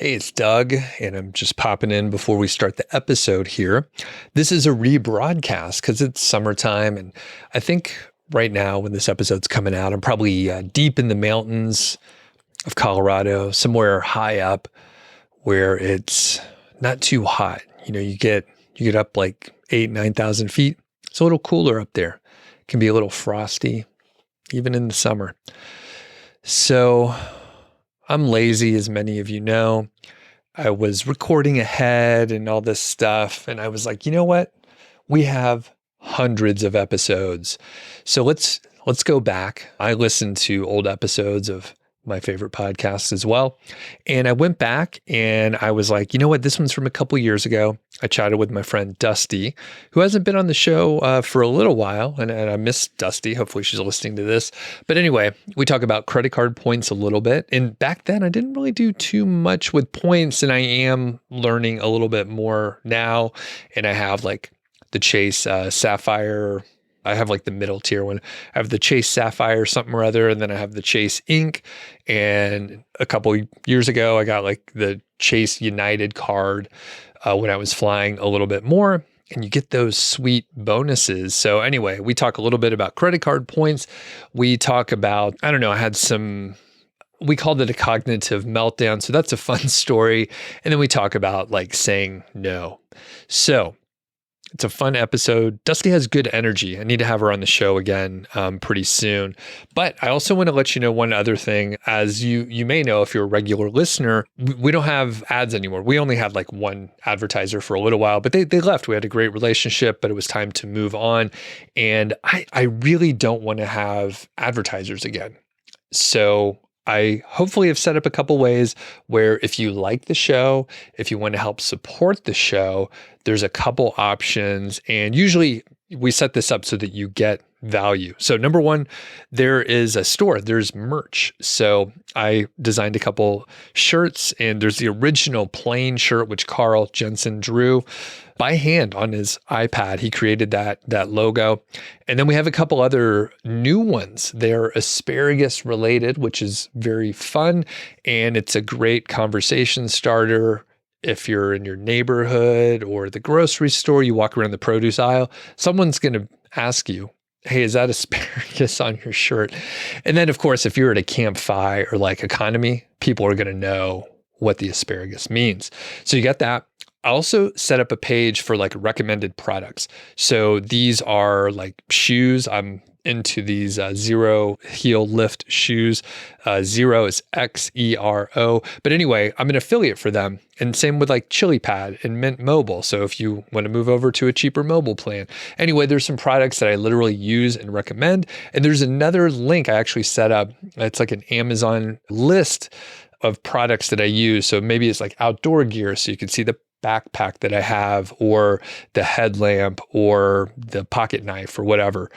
Hey, it's Doug, and I'm just popping in before we start the episode here. This is a rebroadcast because it's summertime, and I think right now when this episode's coming out, I'm probably deep in the mountains of Colorado, somewhere high up where it's not too hot. You know, you get up like 9,000 feet. It's a little cooler up there. It can be a little frosty, even in the summer. So I'm lazy, as many of you know. I was recording ahead and all this stuff, and I was like, you know what? We have hundreds of episodes. So let's go back. I listened to old episodes of my favorite podcasts as well. And I went back and I was like, you know what? This one's from a couple years ago. I chatted with my friend Dusti, who hasn't been on the show for a little while. And I miss Dusti. Hopefully she's listening to this. But anyway, we talk about credit card points a little bit. And back then I didn't really do too much with points. And I am learning a little bit more now. And I have like the Chase Sapphire. I have like the middle tier one. I have the Chase Sapphire something or other, and then I have the Chase Ink. And a couple years ago, I got like the Chase United card when I was flying a little bit more, and you get those sweet bonuses. So anyway, we talk a little bit about credit card points. We talk about, I don't know, we called it a cognitive meltdown. So that's a fun story. And then we talk about like saying no. So it's a fun episode. Dusti has good energy. I need to have her on the show again pretty soon. But I also want to let you know one other thing. As you may know, if you're a regular listener, we don't have ads anymore. We only had like one advertiser for a little while, but they left. We had a great relationship, but it was time to move on. And I really don't want to have advertisers again. So I hopefully have set up a couple ways where if you like the show, if you want to help support the show, there's a couple options. And usually we set this up so that you get value. So number one, there is a store, there's merch. So I designed a couple shirts, and there's the original plain shirt, which Carl Jensen drew by hand on his iPad. He created that logo. And then we have a couple other new ones. They're asparagus related, which is very fun. And it's a great conversation starter. If you're in your neighborhood or the grocery store, you walk around the produce aisle, someone's going to ask you, hey, is that asparagus on your shirt? And then, of course, if you're at a campfire or like economy, people are going to know what the asparagus means. So you got that. I also set up a page for like recommended products. So these are like shoes. I'm into these zero heel lift shoes. Zero is Xero. But anyway, I'm an affiliate for them. And same with like Chili Pad and Mint Mobile. So if you want to move over to a cheaper mobile plan. Anyway, there's some products that I literally use and recommend. And there's another link I actually set up. It's like an Amazon list of products that I use. So maybe it's like outdoor gear. So you can see the backpack that I have, or the headlamp, or the pocket knife, or whatever.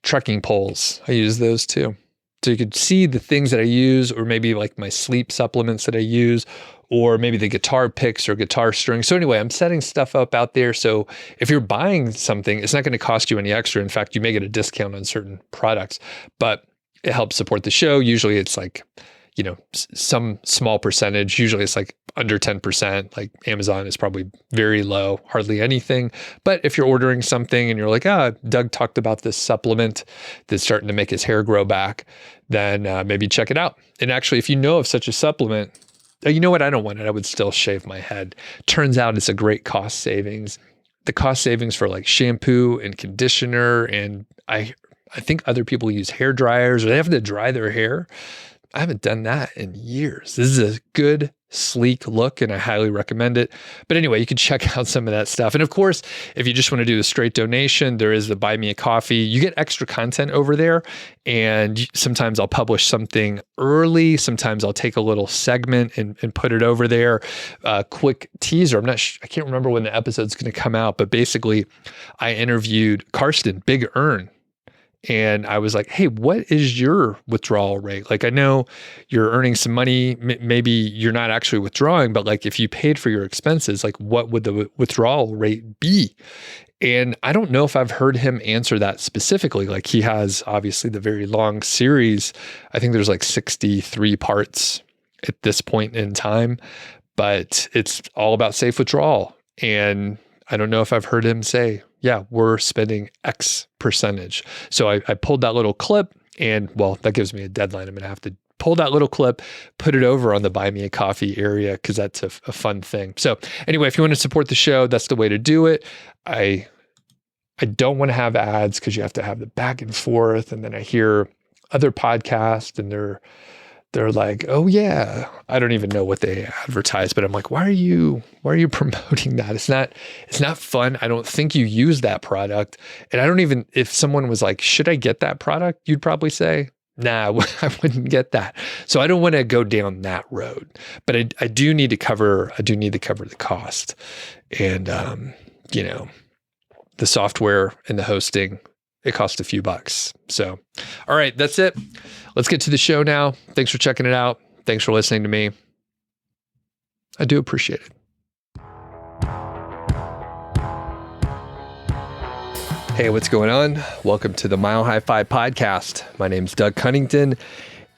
Trekking poles, I use those too. So you could see the things that I use, or maybe like my sleep supplements that I use, or maybe the guitar picks or guitar strings. So anyway, I'm setting stuff up out there. So if you're buying something, it's not going to cost you any extra. In fact, you may get a discount on certain products, but it helps support the show. Usually it's like, you know, some small percentage. Usually it's like under 10%. Like Amazon is probably very low, hardly anything. But if you're ordering something and you're like, Doug talked about this supplement that's starting to make his hair grow back, then maybe check it out. And actually, if you know of such a supplement, you know what? I don't want it. I would still shave my head. Turns out it's a great cost savings. The cost savings for like shampoo and conditioner, and I think other people use hair dryers, or they have to dry their hair. I haven't done that in years. This is a good, sleek look, and I highly recommend it. But anyway, you can check out some of that stuff. And of course, if you just want to do a straight donation, there is the Buy Me a Coffee. You get extra content over there. And sometimes I'll publish something early. Sometimes I'll take a little segment and put it over there. Quick teaser. I can't remember when the episode's going to come out, but basically I interviewed Karsten, Big Earn. And I was like, hey, what is your withdrawal rate? Like, I know you're earning some money. Maybe you're not actually withdrawing, but like if you paid for your expenses, like what would the withdrawal rate be? And I don't know if I've heard him answer that specifically. Like he has obviously the very long series. I think there's like 63 parts at this point in time. but it's all about safe withdrawal. And I don't know if I've heard him say, yeah, we're spending X percentage. So I pulled that little clip, and well, that gives me a deadline. I'm going to have to pull that little clip, put it over on the Buy Me a Coffee area, because that's a fun thing. So anyway, if you want to support the show, that's the way to do it. I don't want to have ads because you have to have the back and forth. And then I hear other podcasts and they're like, oh yeah, I don't even know what they advertise, but I'm like, why are you promoting that? It's not fun. I don't think you use that product. And I don't even, if someone was like, should I get that product? You'd probably say, nah, I wouldn't get that. So I don't want to go down that road, but I do need to cover the cost. And, the software and the hosting, it costs a few bucks. So, all right, that's it. Let's get to the show now. Thanks for checking it out. Thanks for listening to me. I do appreciate it. Hey, what's going on? Welcome to the MHFI podcast. My name's Doug Cunnington,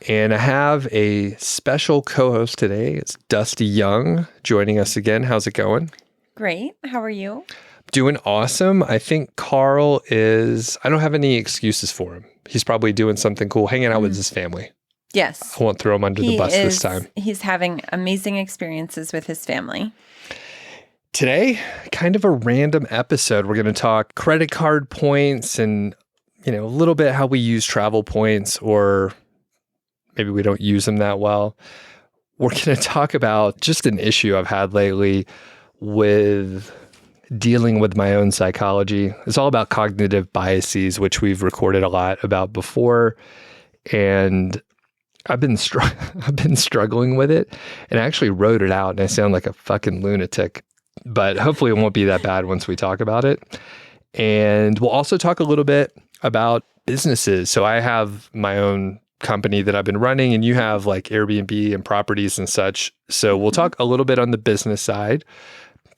and I have a special co-host today. It's Dusti Young joining us again. How's it going? Great. How are you? Doing awesome. I think Carl is, I don't have any excuses for him. He's probably doing something cool, hanging out with his family. Yes. I won't throw him under the bus this time. He's having amazing experiences with his family. Today, kind of a random episode. We're going to talk credit card points and, a little bit how we use travel points, or maybe we don't use them that well. We're going to talk about just an issue I've had lately with dealing with my own psychology. It's all about cognitive biases, which we've recorded a lot about before. And I've been struggling with it, and I actually wrote it out, and I sound like a fucking lunatic, but hopefully it won't be that bad once we talk about it. And we'll also talk a little bit about businesses. So I have my own company that I've been running, and you have like Airbnb and properties and such. So we'll talk a little bit on the business side.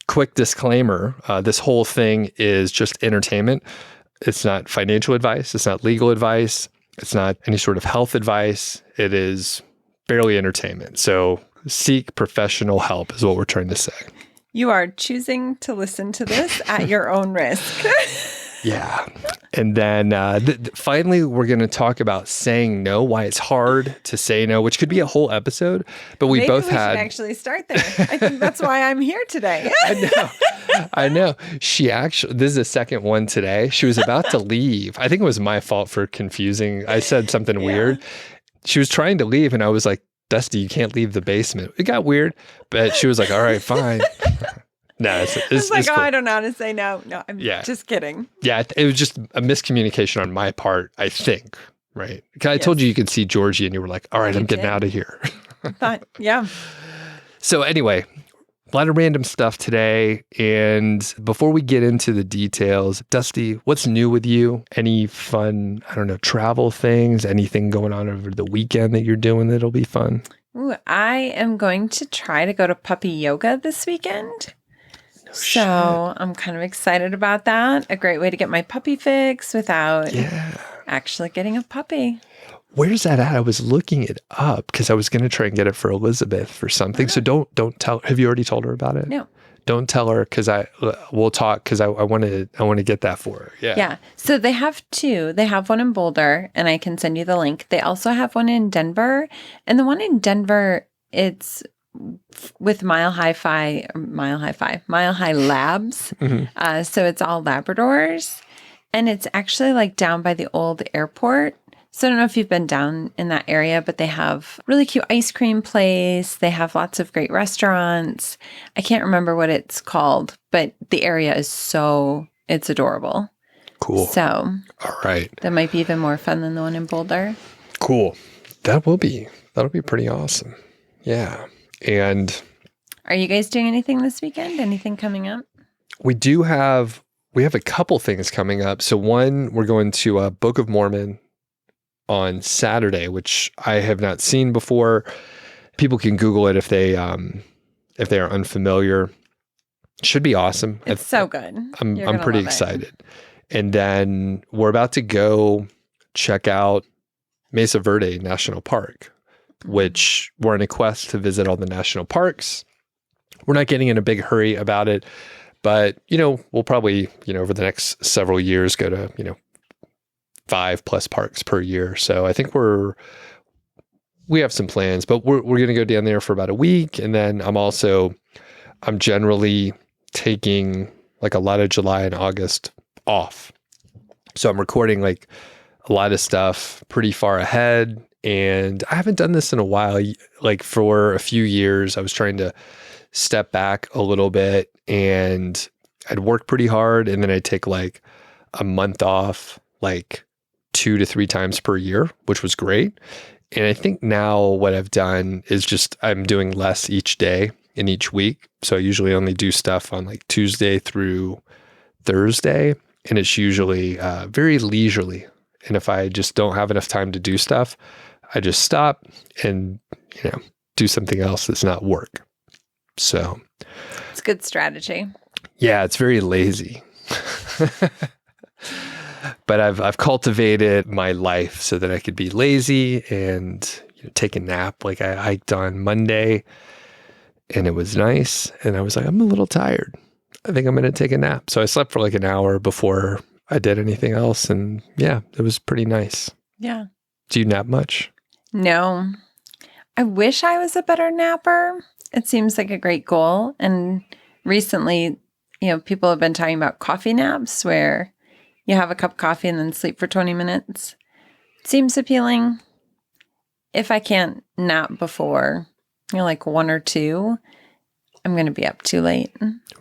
Quick disclaimer, this whole thing is just entertainment. It's not financial advice. It's not legal advice. It's not any sort of health advice. It is barely entertainment. So seek professional help is what we're trying to say. You are choosing to listen to this at your own risk. Yeah. And then finally, we're going to talk about saying no, why it's hard to say no, which could be a whole episode. But we both had. Should actually start there. I think that's why I'm here today. I know. This is the second one today. She was about to leave. I think it was my fault for confusing. I said something weird. She was trying to leave, and I was like, Dusti, you can't leave the basement. It got weird, but she was like, all right, fine. No, it's like, cool. I don't know how to say no. No, I'm just kidding. Yeah, it was just a miscommunication on my part, I think, right? I told you could see Georgie, and you were like, all right, I'm getting out of here. Yeah. So anyway, a lot of random stuff today. And before we get into the details, Dusti, what's new with you? Any fun, travel things? Anything going on over the weekend that you're doing that'll be fun? Ooh, I am going to try to go to puppy yoga this weekend. So I'm kind of excited about that. A great way to get my puppy fix without actually getting a puppy. Where's that at? I was looking it up because I was going to try and get it for Elizabeth for something. So don't tell. Have you already told her about it? No. Don't tell her because we'll talk because I want to get that for her. Yeah. Yeah. So they have two. They have one in Boulder, and I can send you the link. They also have one in Denver, and the one in Denver, it's with Mile High Labs. Mm-hmm. So it's all Labradors, and it's actually like down by the old airport. So I don't know if you've been down in that area, but they have really cute ice cream place. They have lots of great restaurants. I can't remember what it's called, but the area is it's adorable. Cool. So, all right. That might be even more fun than the one in Boulder. Cool. That'll be pretty awesome. Yeah. And are you guys doing anything this weekend? Anything coming up? We have a couple things coming up. So one, we're going to Book of Mormon on Saturday, which I have not seen before. People can Google it if they are unfamiliar. It should be awesome. It's so good. I'm pretty excited. And then we're about to go check out Mesa Verde National Park, which we're on a quest to visit all the national parks. we're not getting in a big hurry about it, but, we'll probably, over the next several years go to, 5+ parks per year. So I think we have some plans, but we're going to go down there for about a week. And then I'm generally taking like a lot of July and August off. So I'm recording like a lot of stuff pretty far ahead. And I haven't done this in a while. Like for a few years, I was trying to step back a little bit, and I'd work pretty hard. And then I'd take like a month off, like 2 to 3 times per year, which was great. And I think now what I've done is just I'm doing less each day in each week. So I usually only do stuff on like Tuesday through Thursday, and it's usually very leisurely. And if I just don't have enough time to do stuff, I just stop and, do something else that's not work. So it's a good strategy. Yeah, it's very lazy. But I've cultivated my life so that I could be lazy and take a nap. Like I hiked on Monday and it was nice. And I was like, I'm a little tired. I think I'm going to take a nap. So I slept for like an hour before I did anything else. And yeah, it was pretty nice. Yeah. Do you nap much? No. I wish I was a better napper. It seems like a great goal. And recently, people have been talking about coffee naps where you have a cup of coffee and then sleep for 20 minutes. It seems appealing. If I can't nap before, like 1 or 2, I'm going to be up too late.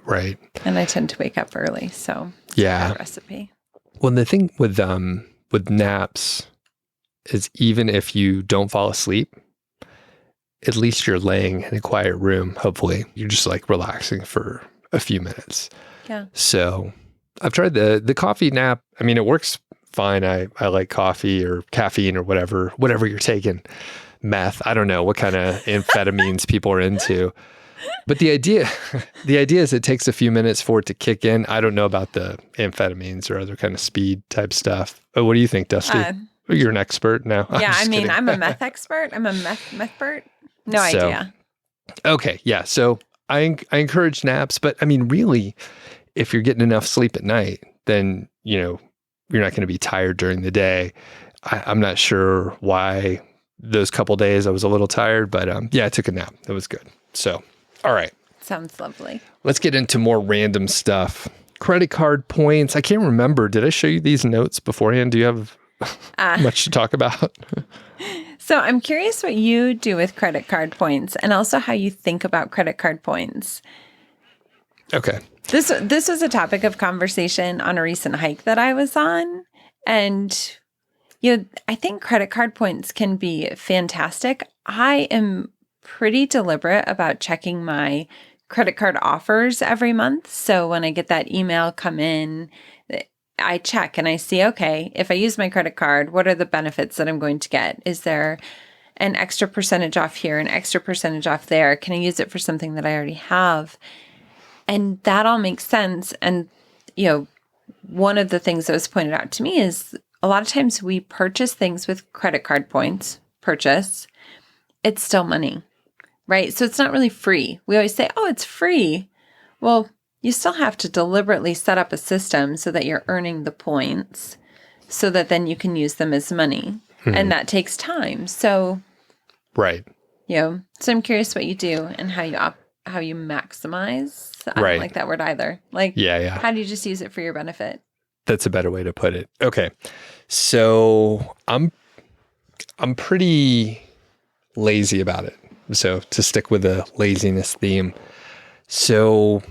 Right. And I tend to wake up early. So yeah, bad recipe. Well, the thing with naps is even if you don't fall asleep, at least you're laying in a quiet room. Hopefully you're just like relaxing for a few minutes. Yeah. So I've tried the coffee nap. I mean, it works fine. I like coffee or caffeine or whatever you're taking. Meth. I don't know what kind of amphetamines people are into. But the idea is it takes a few minutes for it to kick in. I don't know about the amphetamines or other kind of speed type stuff. Oh, what do you think, Dusty? You're an expert now. Yeah, I'm a meth expert. I'm a meth-expert. No idea. Okay, yeah. So I encourage naps, but I mean, really, if you're getting enough sleep at night, then, you're not going to be tired during the day. I'm not sure why those couple days I was a little tired, but yeah, I took a nap. It was good. So, all right. Sounds lovely. Let's get into more random stuff. Credit card points. I can't remember. Did I show you these notes beforehand? Do you have much to talk about? So I'm curious what you do with credit card points and also how you think about credit card points. Okay. This was a topic of conversation on a recent hike that I was on. And, I think credit card points can be fantastic. I am pretty deliberate about checking my credit card offers every month. So when I get that email come in, I check and I see, okay, if I use my credit card, what are the benefits that I'm going to get? Is there an extra percentage off here, an extra percentage off there? Can I use it for something that I already have? And that all makes sense. And, one of the things that was pointed out to me is a lot of times we purchase things with credit card points, it's still money, right? So it's not really free. We always say, oh, it's free. Well, you still have to deliberately set up a system so that you're earning the points so that then you can use them as money. Mm-hmm. And that takes time. So, right. So I'm curious what you do and how you maximize. I don't like that word either. Like, how do you just use it for your benefit? That's a better way to put it. Okay. So I'm pretty lazy about it. So to stick with the laziness theme. So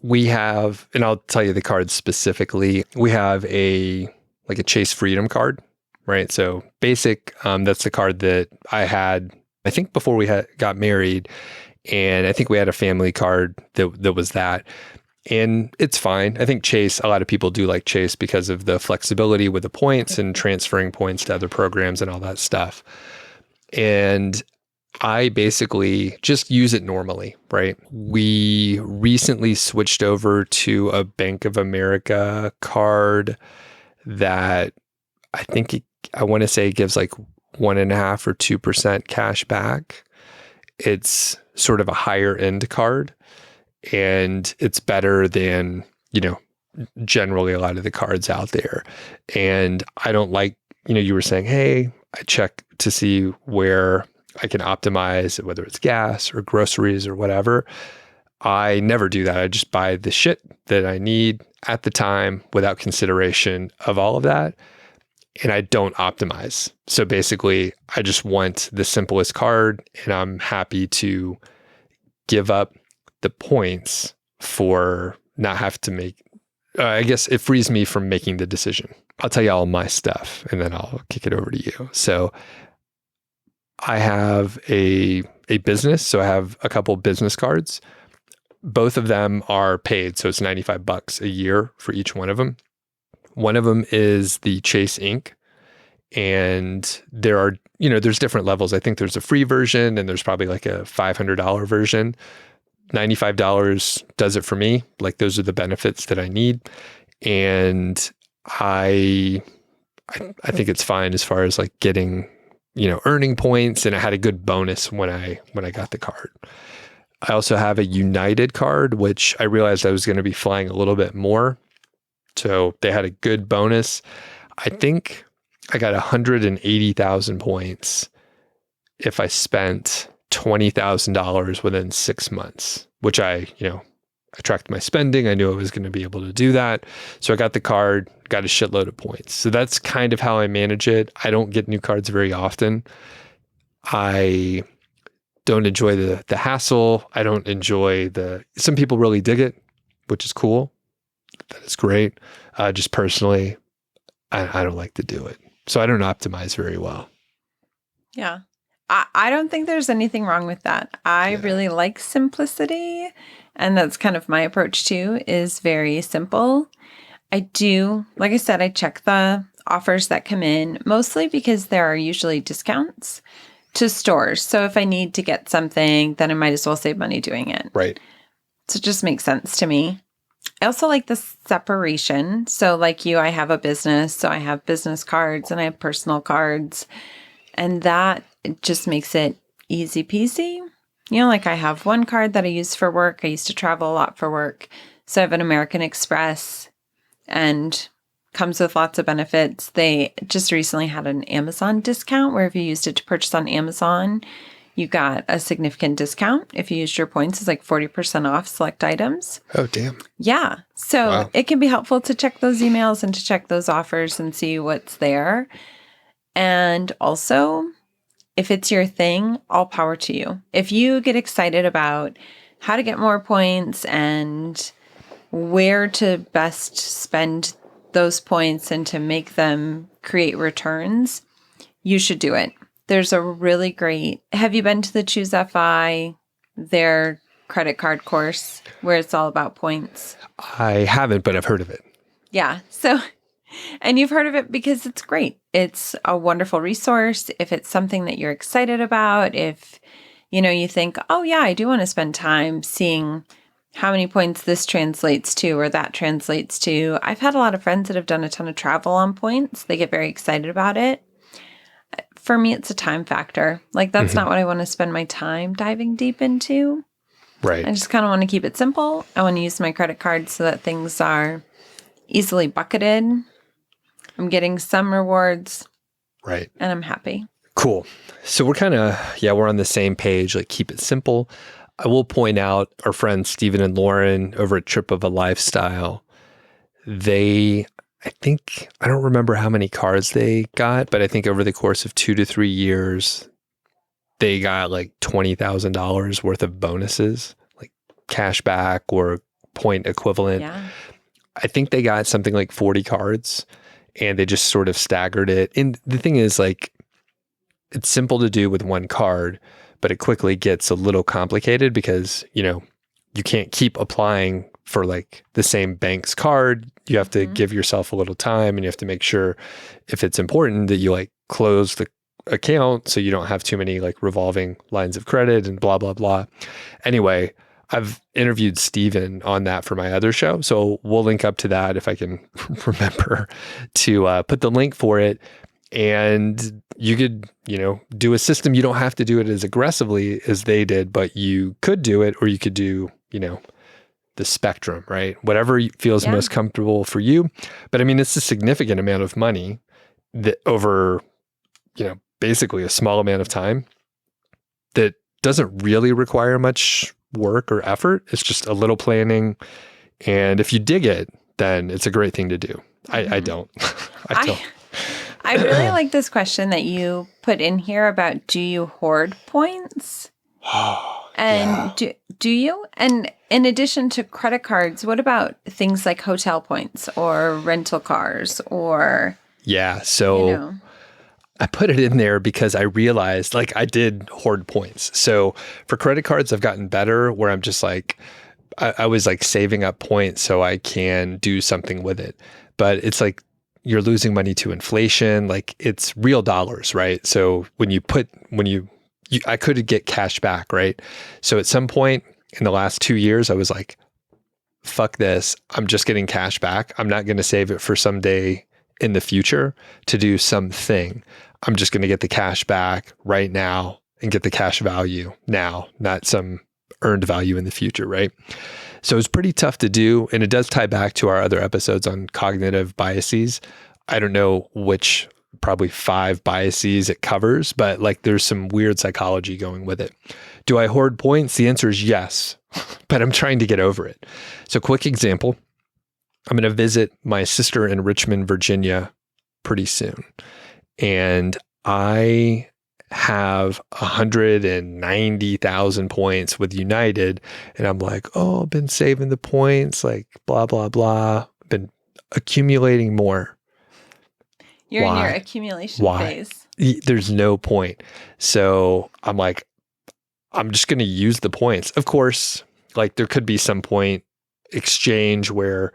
we have, and I'll tell you the card specifically, we have a Chase Freedom card, right? So basic, that's the card that I had, I think before we got married, and I think we had a family card that was that. And it's fine. I think Chase, a lot of people do like Chase because of the flexibility with the points and transferring points to other programs and all that stuff. And I basically just use it normally, right? We recently switched over to a Bank of America card that I think I want to say gives like 1.5% or 2% cash back. It's sort of a higher end card, and it's better than, generally a lot of the cards out there. And I don't like, you were saying, hey, I check to see where I can optimize, whether it's gas or groceries or whatever. I never do that. I just buy the shit that I need at the time without consideration of all of that. And I don't optimize. So basically, I just want the simplest card, and I'm happy to give up the points for not have to make, I guess it frees me from making the decision. I'll tell you all my stuff and then I'll kick it over to you. So I have a business. So I have a couple business cards. Both of them are paid. So it's $95 a year for each one of them. One of them is the Chase Ink. And there are, there's different levels. I think there's a free version and there's probably like a $500 version. $95 does it for me. Like those are the benefits that I need. And I think it's fine as far as like getting, earning points. And I had a good bonus when I got the card. I also have a United card, which I realized I was going to be flying a little bit more. So they had a good bonus. I think I got 180,000 points if I spent $20,000 within 6 months, which I tracked my spending. I knew I was going to be able to do that. So I got the card, got a shitload of points. So that's kind of how I manage it. I don't get new cards very often. I don't enjoy the hassle. I don't enjoy some people really dig it, which is cool. That is great. Just personally, I don't like to do it. So I don't optimize very well. Yeah. I don't think there's anything wrong with that. I really like simplicity. And that's kind of my approach too, is very simple. I do, like I said, I check the offers that come in, mostly because there are usually discounts to stores. So if I need to get something, then I might as well save money doing it. Right. So it just makes sense to me. I also like the separation. So like you, I have a business. So I have business cards and I have personal cards. And that just makes it easy peasy. Like I have one card that I use for work. I used to travel a lot for work. So I have an American Express and comes with lots of benefits. They just recently had an Amazon discount where if you used it to purchase on Amazon, you got a significant discount. If you used your points, it's like 40% off select items. Oh, damn. Yeah. So It can be helpful to check those emails and to check those offers and see what's there. And also, if it's your thing, all power to you. If you get excited about how to get more points and where to best spend those points and to make them create returns, you should do it. There's a really great, have you been to the ChooseFI, their credit card course where it's all about points? I haven't, but I've heard of it. Yeah. So, and you've heard of it because it's great. It's a wonderful resource. If it's something that you're excited about, if, you think, oh yeah, I do want to spend time seeing how many points this translates to or that translates to. I've had a lot of friends that have done a ton of travel on points. They get very excited about it. For me, it's a time factor. Like that's not what I want to spend my time diving deep into. Right. I just kind of want to keep it simple. I want to use my credit card so that things are easily bucketed. I'm getting some rewards. Right. And I'm happy. Cool. So we're kind of, we're on the same page, like keep it simple. I will point out our friends Stephen and Lauren over at Trip of a Lifestyle. I don't remember how many cards they got, but I think over the course of 2 to 3 years, they got like $20,000 worth of bonuses, like cash back or point equivalent. Yeah. I think they got something like 40 cards and they just sort of staggered it. And the thing is, like, it's simple to do with one card, but it quickly gets a little complicated because, you can't keep applying for like the same bank's card. You have to give yourself a little time and you have to make sure if it's important that you like close the account so you don't have too many like revolving lines of credit and blah, blah, blah. Anyway, I've interviewed Steven on that for my other show. So we'll link up to that if I can remember to put the link for it. And you could, do a system. You don't have to do it as aggressively as they did, but you could do it, or you could do, the spectrum, right? Whatever feels most comfortable for you. But I mean, it's a significant amount of money that over, basically a small amount of time that doesn't really require much work or effort. It's just a little planning. And if you dig it, then it's a great thing to do. I don't. I don't. I really like this question that you put in here about, do you hoard points? And do you? And in addition to credit cards, what about things like hotel points or rental cars or? Yeah. So I put it in there because I realized I did hoard points. So for credit cards, I've gotten better where I'm just I was saving up points so I can do something with it. But it's you're losing money to inflation. It's real dollars, right? So I could get cash back, right? So at some point in the last 2 years, I was fuck this. I'm just getting cash back. I'm not going to save it for someday in the future to do something. I'm just going to get the cash back right now and get the cash value now, not some earned value in the future, right? So it's pretty tough to do. And it does tie back to our other episodes on cognitive biases. I don't know which, probably 5 biases it covers, but there's some weird psychology going with it. Do I hoard points? The answer is yes, but I'm trying to get over it. So quick example, I'm going to visit my sister in Richmond, Virginia pretty soon. And I have 190,000 points with United. And I'm I've been saving the points, blah, blah, blah. Been accumulating more. You're in your accumulation phase. There's no point. So I'm I'm just going to use the points. Of course, there could be some point exchange where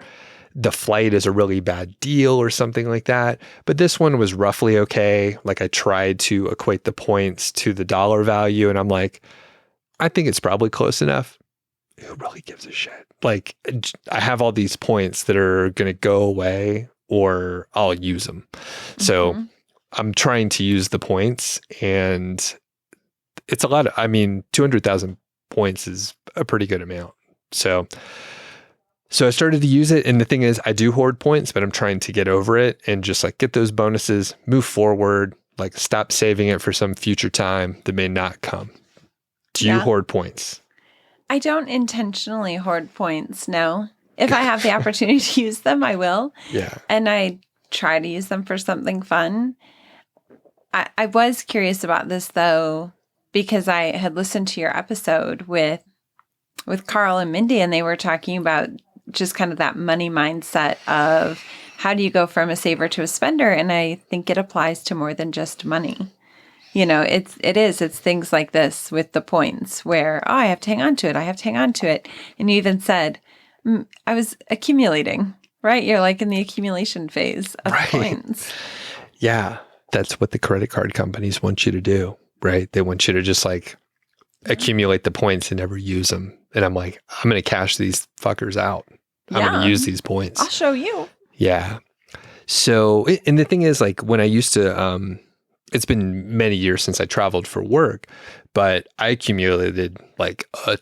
the flight is a really bad deal or something like that. But this one was roughly okay. I tried to equate the points to the dollar value, and I'm I think it's probably close enough. Who really gives a shit? I have all these points that are going to go away, or I'll use them. So I'm trying to use the points, and it's a lot of, 200,000 points is a pretty good amount. So I started to use it. And the thing is, I do hoard points, but I'm trying to get over it and just get those bonuses, move forward, stop saving it for some future time that may not come. Do you hoard points? I don't intentionally hoard points, no. If I have the opportunity to use them, I will. Yeah. And I try to use them for something fun. I was curious about this, though, because I had listened to your episode with Carl and Mindy, and they were talking about just kind of that money mindset of how do you go from a saver to a spender? And I think it applies to more than just money. It's things like this with the points where, I have to hang on to it. I have to hang on to it. And you even said, I was accumulating, right? You're in the accumulation phase of points. Yeah. That's what the credit card companies want you to do, right? They want you to just accumulate the points and never use them. And I'm I'm going to cash these fuckers out. I'm going to use these points. I'll show you. Yeah. So, and the thing is, when I used to, it's been many years since I traveled for work, but I accumulated a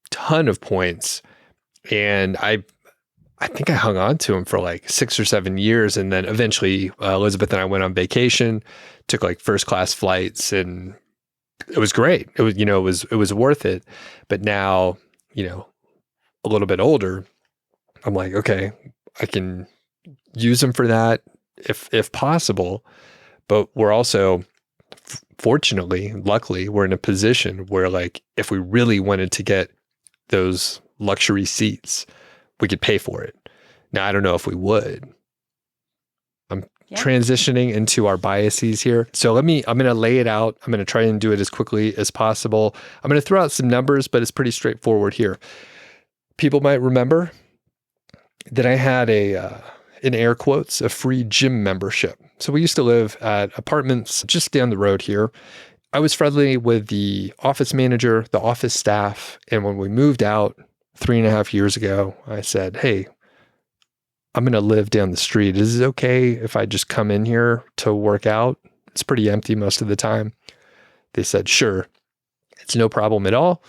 ton of points, and I think I hung on to them for 6 or 7 years. And then eventually Elizabeth and I went on vacation, took first class flights, and it was great. It was, it was worth it. But now, a little bit older, I'm okay, I can use them for that if possible. But we're also, fortunately, luckily, we're in a position where if we really wanted to get those luxury seats, we could pay for it. Now, I don't know if we would. I'm transitioning into our biases here. So I'm going to lay it out. I'm going to try and do it as quickly as possible. I'm going to throw out some numbers, but it's pretty straightforward here. People might remember that I had in air quotes, a free gym membership. So we used to live at apartments just down the road here. I was friendly with the office manager, the office staff. And when we moved out 3.5 years ago, I said, hey, I'm going to live down the street. Is it okay if I just come in here to work out? It's pretty empty most of the time. They said, sure. It's no problem at all.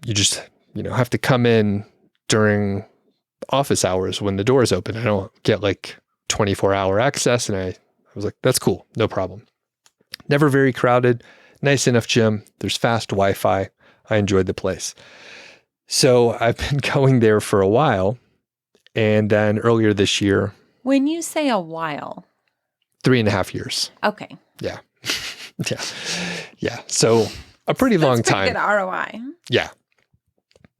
You just, have to come in during office hours when the doors open. I don't get like 24-hour access. And I was like, that's cool. No problem. Never very crowded. Nice enough gym. There's fast Wi-Fi. I enjoyed the place. So I've been going there for a while. And then earlier this year. When you say a while. 3.5 years. Okay. Yeah. Yeah. So a pretty long time. Good ROI. Yeah.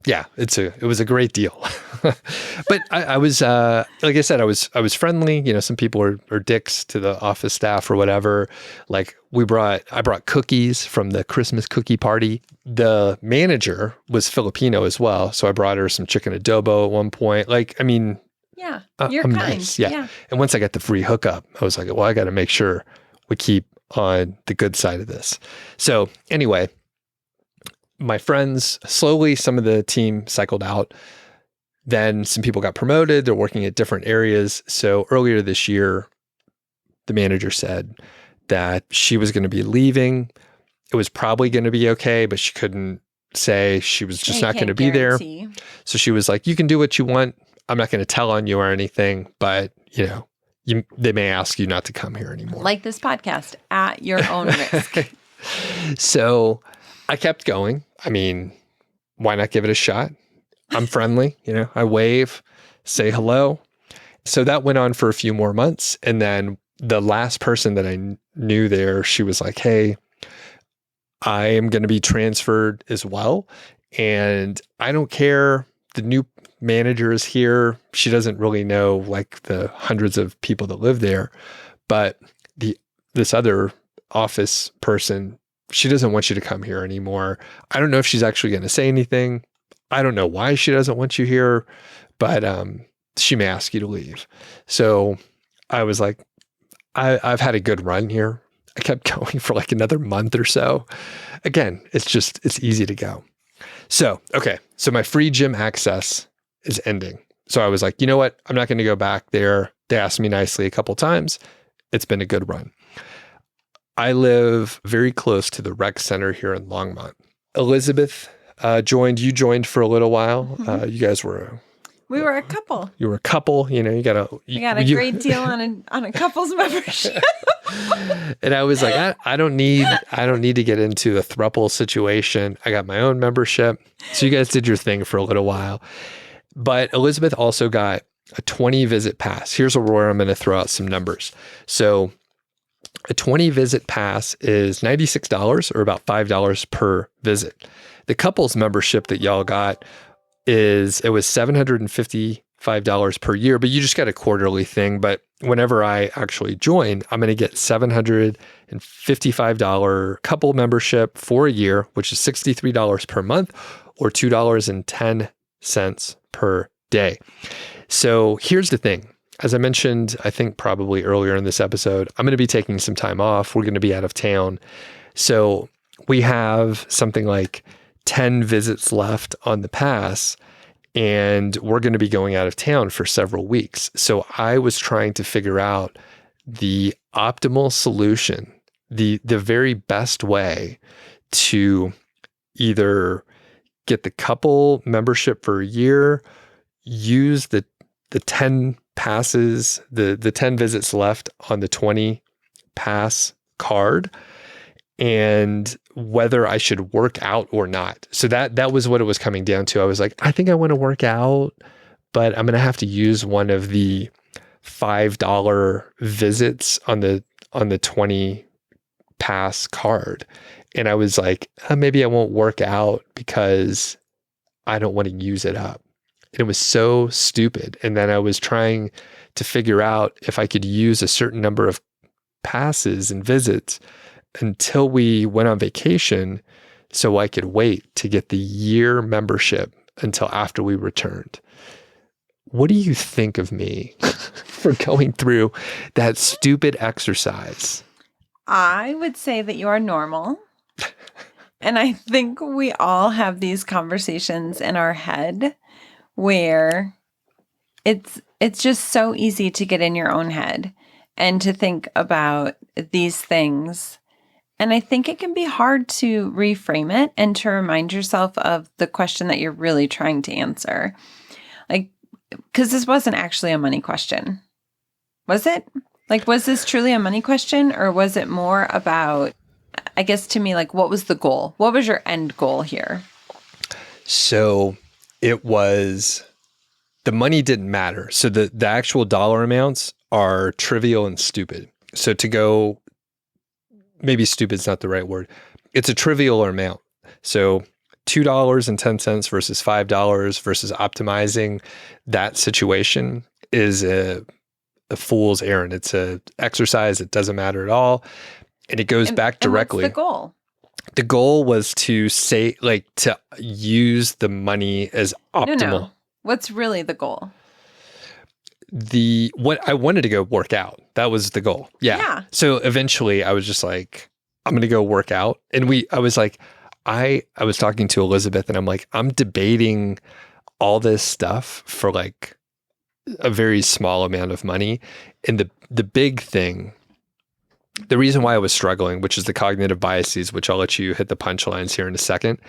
Yeah. It was a great deal. But I was, like I said, I was friendly. Some people are dicks to the office staff or whatever. Like I brought cookies from the Christmas cookie party. The manager was Filipino as well. So I brought her some chicken adobo at one point. Yeah. You're I'm kind. nice. Yeah. And once I got the free hookup, I was like, well, I got to make sure we keep on the good side of this. So anyway, my friends, slowly, some of the team cycled out. Then some people got promoted. They're working at different areas. So earlier this year, the manager said that she was going to be leaving. It was probably going to be okay, but she couldn't say. She was just not going to be there. So she was like, you can do what you want. I'm not going to tell on you or anything, but they may ask you not to come here anymore. Like this podcast, at your own risk. So I kept going. Why not give it a shot? I'm friendly, I wave, say hello. So that went on for a few more months. And then the last person that I knew there, she was like, hey, I am going to be transferred as well. And I don't care. The new manager is here. She doesn't really know like the hundreds of people that live there, but this other office person, she doesn't want you to come here anymore. I don't know if she's actually going to say anything. I don't know why she doesn't want you here, but she may ask you to leave. So I was like, I've had a good run here. I kept going for like another month or so. Again, it's easy to go. So, okay. So my free gym access is ending. So I was like, you know what? I'm not going to go back there. They asked me nicely a couple times. It's been a good run. I live very close to the rec center here in Longmont. Elizabeth joined. You joined for a little while. Mm-hmm. You guys were... We were a couple. You were a couple. You got a great deal on a couple's membership. And I was like, I don't need to get into a throuple situation. I got my own membership. So you guys did your thing for a little while. But Elizabeth also got a 20 visit pass. Here's where I'm going to throw out some numbers. So a 20 visit pass is $96 or about $5 per visit. The couples membership that y'all got was $755 per year, but you just got a quarterly thing. But whenever I actually join, I'm going to get $755 couple membership for a year, which is $63 per month or $2.10 per day. So here's the thing. As I mentioned, I think probably earlier in this episode, I'm going to be taking some time off. We're going to be out of town. So we have something like 10 visits left on the pass, and we're going to be going out of town for several weeks. So I was trying to figure out the optimal solution, the very best way to either get the couple membership for a year, use the 10 passes, the 10 visits left on the 20 pass card, and whether I should work out or not. So that was what it was coming down to. I was like, I think I want to work out, but I'm going to have to use one of the $5 visits on the 20 pass card. And I was like, maybe I won't work out because I don't want to use it up. And it was so stupid. And then I was trying to figure out if I could use a certain number of passes and visits until we went on vacation so I could wait to get the year membership until after we returned. What do you think of me for going through that stupid exercise? I would say that you are normal. And I think we all have these conversations in our head where it's it's just so easy to get in your own head and to think about these things. And I think it can be hard to reframe it and to remind yourself of the question that you're really trying to answer. Like, because this wasn't actually a money question. Was it? Like, was this truly a money question, or was it more about, I guess to me, like, what was the goal? What was your end goal here? So it was, the money didn't matter. So the actual dollar amounts are trivial and stupid. So to go, maybe stupid is not the right word. It's a trivial amount. So $2.10 versus $5 versus optimizing that situation is a fool's errand. It's a exercise. It doesn't matter at all. And it goes back directly. And what's the goal? The goal was to say, like, to use the money as optimal. No. What's really the goal? What I wanted to go work out. That was the goal. Yeah. So eventually I was just like, I'm going to go work out. And I was like, I was talking to Elizabeth and I'm like, I'm debating all this stuff for like a very small amount of money. And the big thing, the reason why I was struggling, which is the cognitive biases, which I'll let you hit the punchlines here in a second,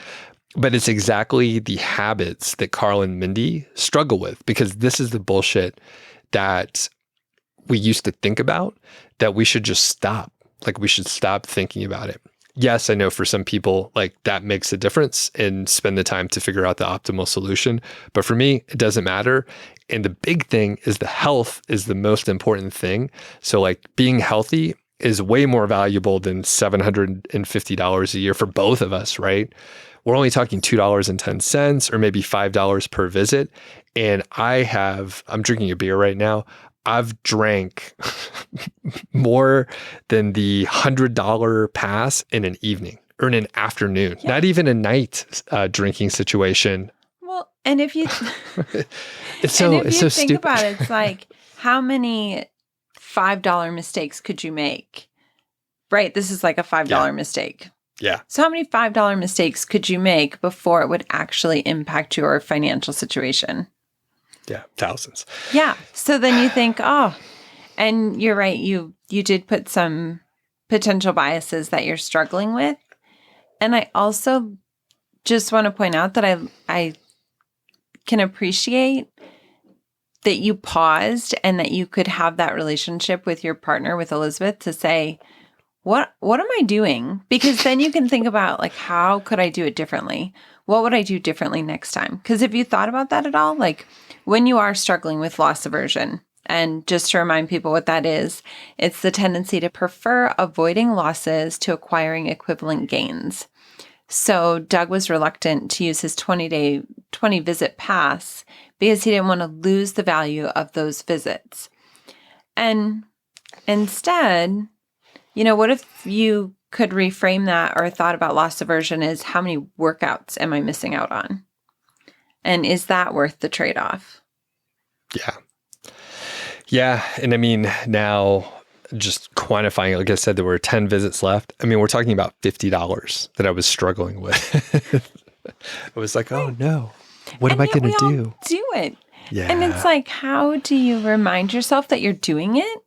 but it's exactly the habits that Carl and Mindy struggle with, because this is the bullshit that we used to think about, that we should just stop. Like, we should stop thinking about it. Yes, I know for some people, like, that makes a difference and spend the time to figure out the optimal solution. But for me, it doesn't matter. And the big thing is the health is the most important thing. So like, being healthy is way more valuable than $750 a year for both of us, right? We're only talking $2.10 or maybe $5 per visit. And I'm drinking a beer right now. I've drank more than the $100 pass in an evening or in an afternoon, not even a night drinking situation. Well, and if you, it's so think stupid. about it, it's like, how many $5 mistakes could you make? Right. This is like a $5 mistake. Yeah. So how many $5 mistakes could you make before it would actually impact your financial situation? Yeah. Thousands. Yeah. So then you think, and you're right. You did put some potential biases that you're struggling with. And I also just want to point out that I can appreciate that you paused and that you could have that relationship with your partner, with Elizabeth, to say, what am I doing? Because then you can think about, like, how could I do it differently? What would I do differently next time? Because if you thought about that at all, like, when you are struggling with loss aversion, and just to remind people what that is, it's the tendency to prefer avoiding losses to acquiring equivalent gains. So Doug was reluctant to use his 20 visit pass because he didn't want to lose the value of those visits. And instead, what if you could reframe that, or thought about loss aversion as, how many workouts am I missing out on? And is that worth the trade-off? Yeah. Yeah. And I mean, now just quantifying it, like I said, there were 10 visits left. I mean, we're talking about $50 that I was struggling with. I was like, oh no, what am I going to do? Do it. Yeah. And it's like, how do you remind yourself that you're doing it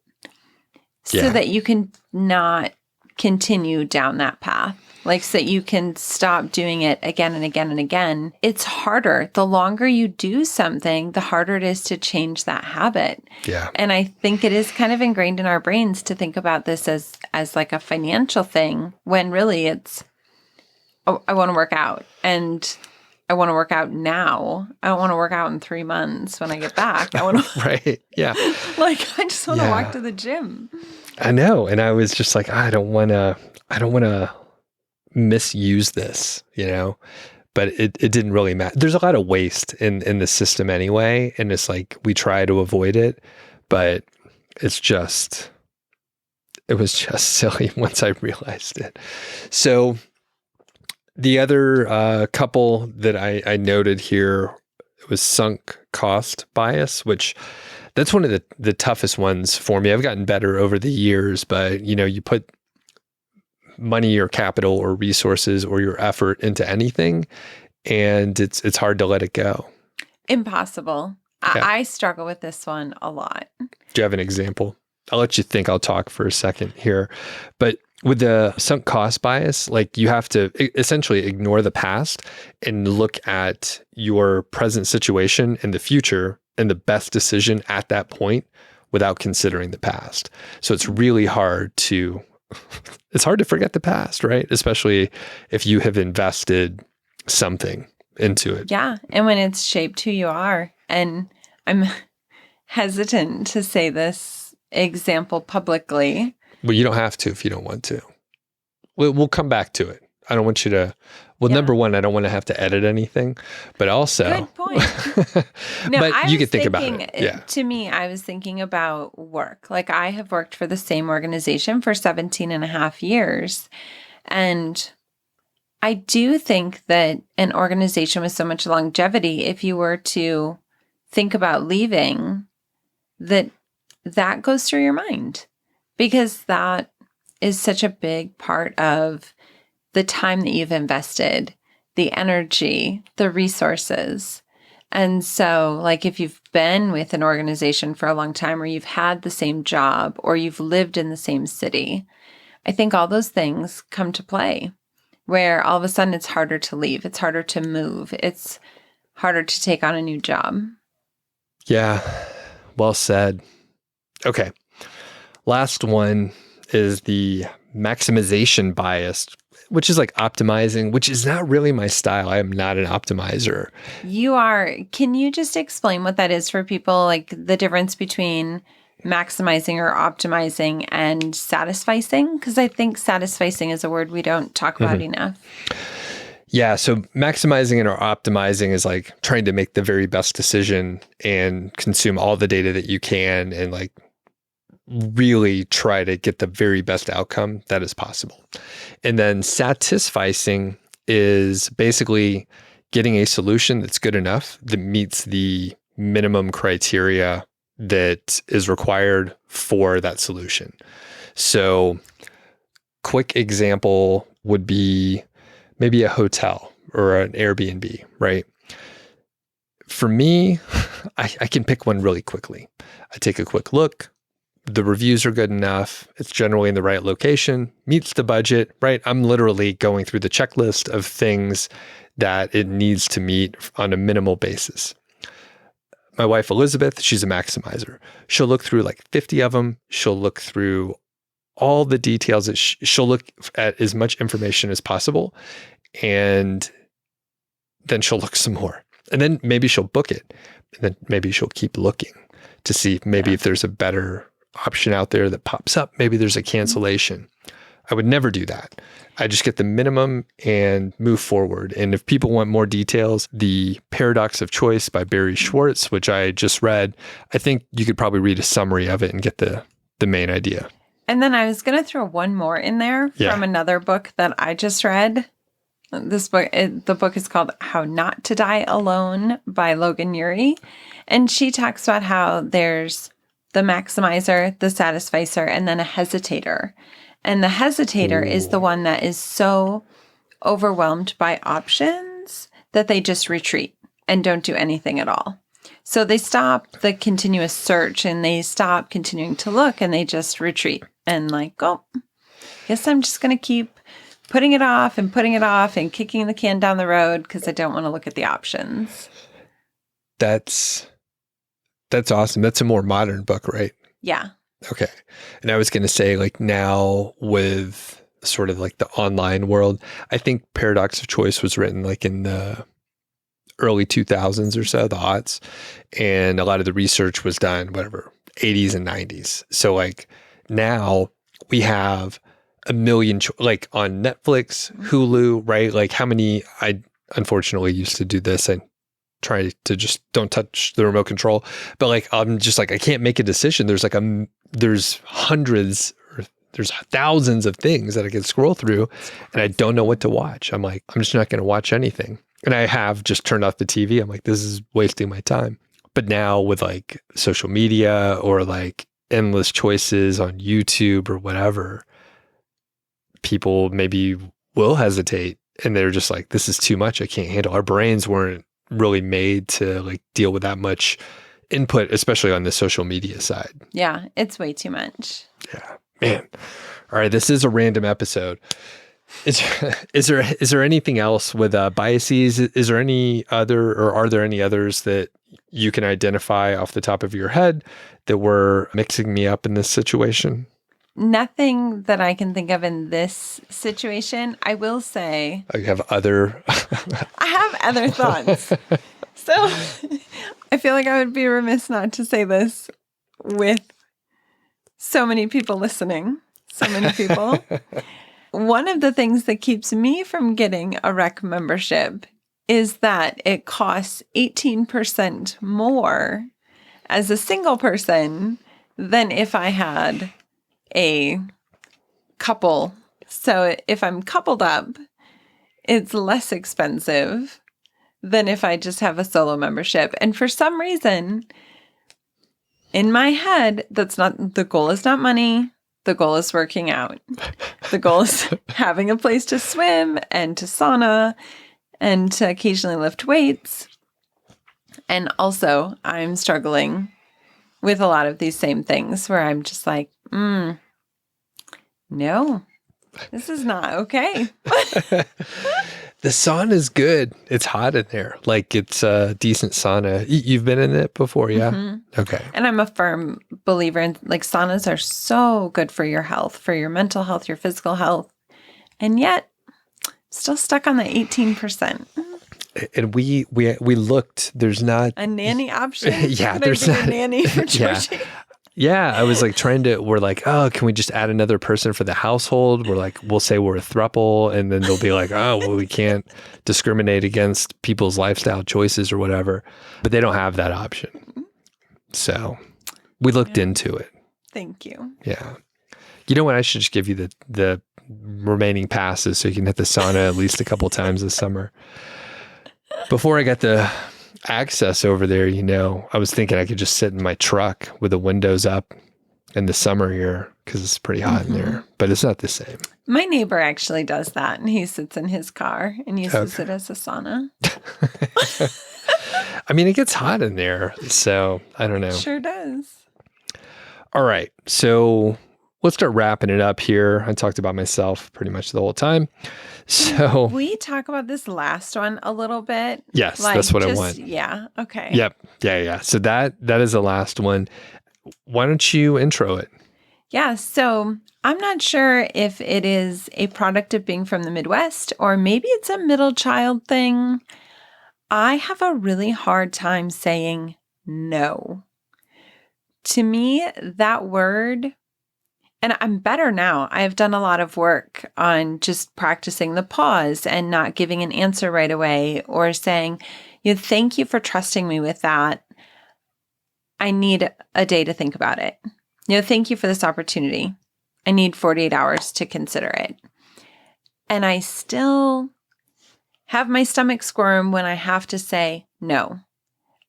so that you can not continue down that path? Like, so that you can stop doing it again and again and again. It's harder. The longer you do something, the harder it is to change that habit. Yeah. And I think it is kind of ingrained in our brains to think about this as like a financial thing, when really it's, I want to work out, and I want to work out now. I don't want to work out in 3 months when I get back. I want to, right. Yeah. like, I just want to walk to the gym. I know. And I was just like, I don't want to misuse this, but it didn't really matter. There's a lot of waste in the system anyway. And it's like, we try to avoid it, but it was just silly once I realized it. So the other couple that I noted here was sunk cost bias, which that's one of the toughest ones for me. I've gotten better over the years, but you put money or capital or resources or your effort into anything, and it's hard to let it go. Impossible. Yeah. I struggle with this one a lot. Do you have an example? I'll let you think. I'll talk for a second here. But with the sunk cost bias, like you have to essentially ignore the past and look at your present situation and the future and the best decision at that point without considering the past. So it's really hard to forget the past, right? Especially if you have invested something into it. Yeah. And when it's shaped who you are. And I'm hesitant to say this example publicly. Well, you don't have to if you don't want to. We'll come back to it. I don't want you to, number one, I don't want to have to edit anything, but also. Good point. No, but you could think about it. Yeah. To me, I was thinking about work. Like I have worked for the same organization for 17 and a half years. And I do think that an organization with so much longevity, if you were to think about leaving, that goes through your mind because that is such a big part of the time that you've invested, the energy, the resources. And so, like, if you've been with an organization for a long time or you've had the same job or you've lived in the same city, I think all those things come to play where all of a sudden it's harder to leave. It's harder to move. It's harder to take on a new job. Yeah. Well said. Okay. Last one is the maximization bias, which is like optimizing, which is not really my style. I am not an optimizer. You are. Can you just explain what that is for people? Like the difference between maximizing or optimizing and satisficing? Because I think satisficing is a word we don't talk about enough. Yeah. So maximizing or optimizing is like trying to make the very best decision and consume all the data that you can and like really try to get the very best outcome that is possible. And then satisficing is basically getting a solution that's good enough that meets the minimum criteria that is required for that solution. So quick example would be maybe a hotel or an Airbnb, right? For me, I can pick one really quickly. I take a quick look. The reviews are good enough. It's generally in the right location, meets the budget, right? I'm literally going through the checklist of things that it needs to meet on a minimal basis. My wife, Elizabeth, she's a maximizer. She'll look through like 50 of them. She'll look through all the details. She'll look at as much information as possible. And then she'll look some more. And then maybe she'll book it. And then maybe she'll keep looking to see maybe if there's a better option out there that pops up. Maybe there's a cancellation. I would never do that. I just get the minimum and move forward. And if people want more details, The Paradox of Choice by Barry Schwartz, which I just read, I think you could probably read a summary of it and get the main idea. And then I was going to throw one more in there from another book that I just read. This book, the book is called How Not to Die Alone by Logan Ury. And she talks about how there's the maximizer, the satisficer, and then a hesitator. And the hesitator is the one that is so overwhelmed by options that they just retreat and don't do anything at all. So they stop the continuous search and they stop continuing to look and they just retreat and like, oh, guess I'm just going to keep putting it off and kicking the can down the road because I don't want to look at the options. That's awesome. That's a more modern book, right? Yeah. Okay. And I was going to say, like, now with sort of like the online world, I think Paradox of Choice was written like in the early 2000s or so, the aughts. And a lot of the research was done, 80s and 90s. So like now we have a million, like on Netflix, Hulu, right? Like how many, I unfortunately used to do this. I try to just don't touch the remote control, but like, I'm just like, I can't make a decision. There's like there's hundreds or there's thousands of things that I can scroll through and I don't know what to watch. I'm like, I'm just not going to watch anything. And I have just turned off the TV. I'm like, this is wasting my time. But now with like social media or like endless choices on YouTube or whatever, people maybe will hesitate and they're just like, this is too much. I can't handle. Our brains weren't really made to like deal with that much input, especially on the social media side. Yeah, it's way too much. Yeah, man. All right, this is a random episode. Is there anything else with biases? Is there any other, or are there any others that you can identify off the top of your head that were mixing me up in this situation? Nothing that I can think of in this situation. I will say I have other. I have other thoughts. So I feel like I would be remiss not to say this with so many people listening. So many people. One of the things that keeps me from getting a rec membership is that it costs 18% more as a single person than if I had a couple. So if I'm coupled up, it's less expensive than if I just have a solo membership. And for some reason, in my head, the goal is not money. The goal is working out. The goal is having a place to swim and to sauna and to occasionally lift weights. And also, I'm struggling with a lot of these same things where I'm just like, no, this is not okay. The sauna is good. It's hot in there. Like, it's a decent sauna. You've been in it before, yeah? Mm-hmm. Okay. And I'm a firm believer in, like, saunas are so good for your health, for your mental health, your physical health. And yet, still stuck on the 18%. And we looked, there's not a nanny option. Yeah, there's not a nanny for Georgie. Yeah, I was like we're like, oh, can we just add another person for the household? We're like, we'll say we're a throuple, and then they'll be like, oh, well, we can't discriminate against people's lifestyle choices or whatever. But they don't have that option. So we looked into it. Thank you. Yeah. You know what? I should just give you the remaining passes so you can hit the sauna at least a couple times this summer. Before I got the access over there, I was thinking I could just sit in my truck with the windows up in the summer here because it's pretty hot in there, but it's not the same. My neighbor actually does that, and he sits in his car and uses it as a sauna. I mean, it gets hot in there, so I don't know. Sure does. All right, so let's start wrapping it up here. I talked about myself pretty much the whole time. So we talk about this last one a little bit. Yes, that's what I want. Yeah. Okay. Yep. Yeah. So that is the last one. Why don't you intro it? Yeah. So I'm not sure if it is a product of being from the Midwest or maybe it's a middle child thing. I have a really hard time saying no. To me, that word, and I'm better now. I have done a lot of work on just practicing the pause and not giving an answer right away or saying, thank you for trusting me with that. I need a day to think about it. Thank you for this opportunity. I need 48 hours to consider it. And I still have my stomach squirm when I have to say no.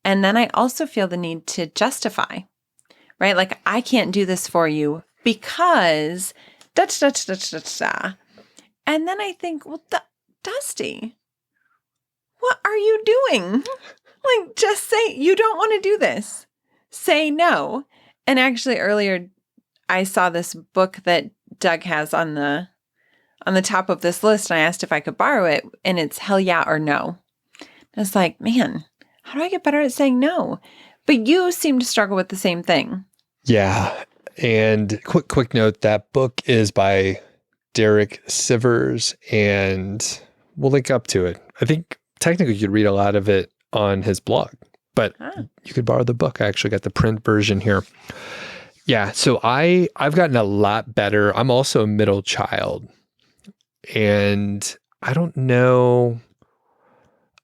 And then I also feel the need to justify, right? Like, I can't do this for you because da. And then I think, well, Dusti, what are you doing? Like, just say you don't want to do this. Say no. And actually earlier I saw this book that Doug has on the top of this list, and I asked if I could borrow it, and it's Hell Yeah or No. I was like, man, how do I get better at saying no? But you seem to struggle with the same thing. Yeah. And quick note, that book is by Derek Sivers, and we'll link up to it. I think technically you could read a lot of it on his blog, but you could borrow the book. I actually got the print version here. Yeah, so I've gotten a lot better. I'm also a middle child, and I don't know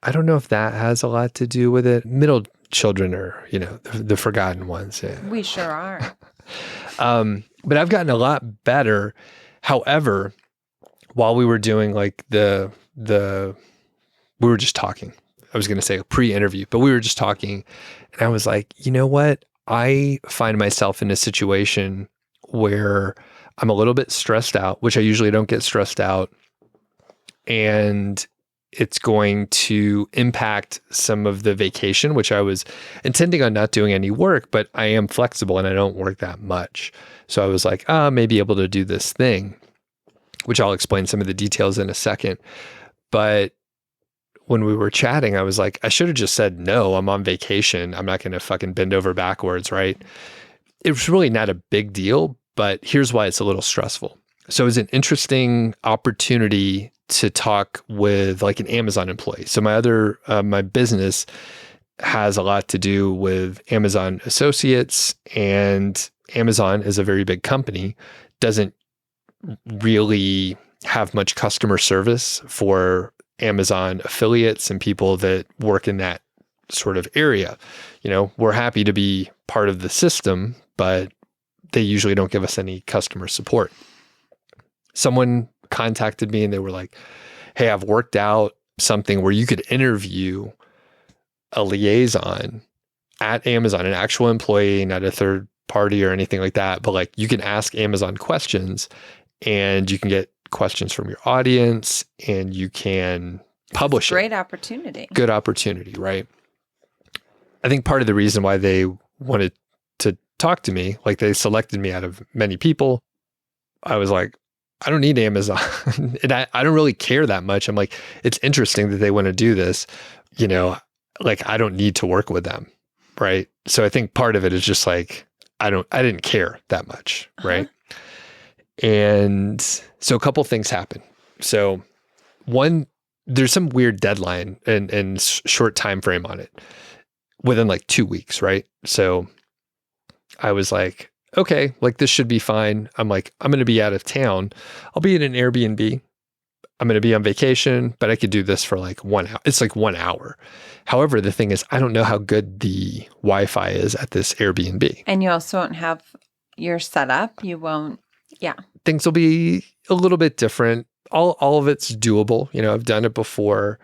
if that has a lot to do with it. Middle children are, the forgotten ones. Yeah. We sure are. But I've gotten a lot better. However, while we were doing like we were just talking. I was going to say a pre-interview, but we were just talking, and I was like, you know what? I find myself in a situation where I'm a little bit stressed out, which I usually don't get stressed out. And it's going to impact some of the vacation, which I was intending on not doing any work, but I am flexible and I don't work that much. So I was like, I may be able to do this thing, which I'll explain some of the details in a second. But when we were chatting, I was like, I should have just said, no, I'm on vacation. I'm not going to fucking bend over backwards, right? It was really not a big deal, but here's why it's a little stressful. So it was an interesting opportunity to talk with like an Amazon employee. So my business has a lot to do with Amazon associates, and Amazon is a very big company, doesn't really have much customer service for Amazon affiliates and people that work in that sort of area. We're happy to be part of the system, but they usually don't give us any customer support. Someone contacted me and they were like, hey, I've worked out something where you could interview a liaison at Amazon, an actual employee, not a third party or anything like that. But like you can ask Amazon questions and you can get questions from your audience and you can publish it. Great opportunity. Good opportunity, right? I think part of the reason why they wanted to talk to me, like they selected me out of many people, I was like, I don't need Amazon. And I don't really care that much. I'm like, it's interesting that they want to do this, like I don't need to work with them. Right. So I think part of it is just like, I didn't care that much. Right. And so a couple things happen. So one, there's some weird deadline and short time frame on it within like 2 weeks. Right. So I was like, okay, like this should be fine. I'm like, I'm going to be out of town. I'll be in an Airbnb. I'm going to be on vacation, but I could do this for like 1 hour. It's like 1 hour. However, the thing is, I don't know how good the Wi-Fi is at this Airbnb. And you also won't have your setup. You won't, yeah. Things will be a little bit different. All of it's doable. I've done it before.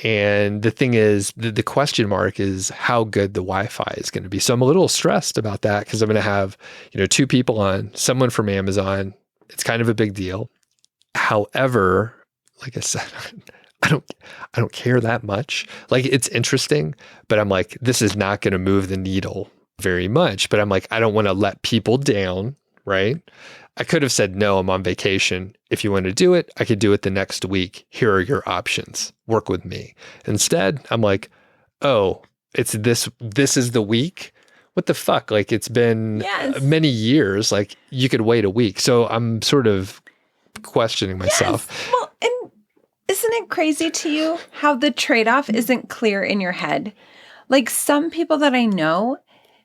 And the thing is, the question mark is how good the Wi-Fi is going to be. So I'm a little stressed about that because I'm going to have, 2 people on, someone from Amazon. It's kind of a big deal. However, like I said, I don't care that much. Like it's interesting, but I'm like, this is not going to move the needle very much. But I'm like, I don't want to let people down, right? I could have said, no, I'm on vacation. If you want to do it, I could do it the next week. Here are your options. Work with me. Instead, I'm like, oh, it's this is the week? What the fuck? Like it's been many years. Like you could wait a week. So I'm sort of questioning myself. Yes. Well, and isn't it crazy to you how the trade-off isn't clear in your head? Like some people that I know,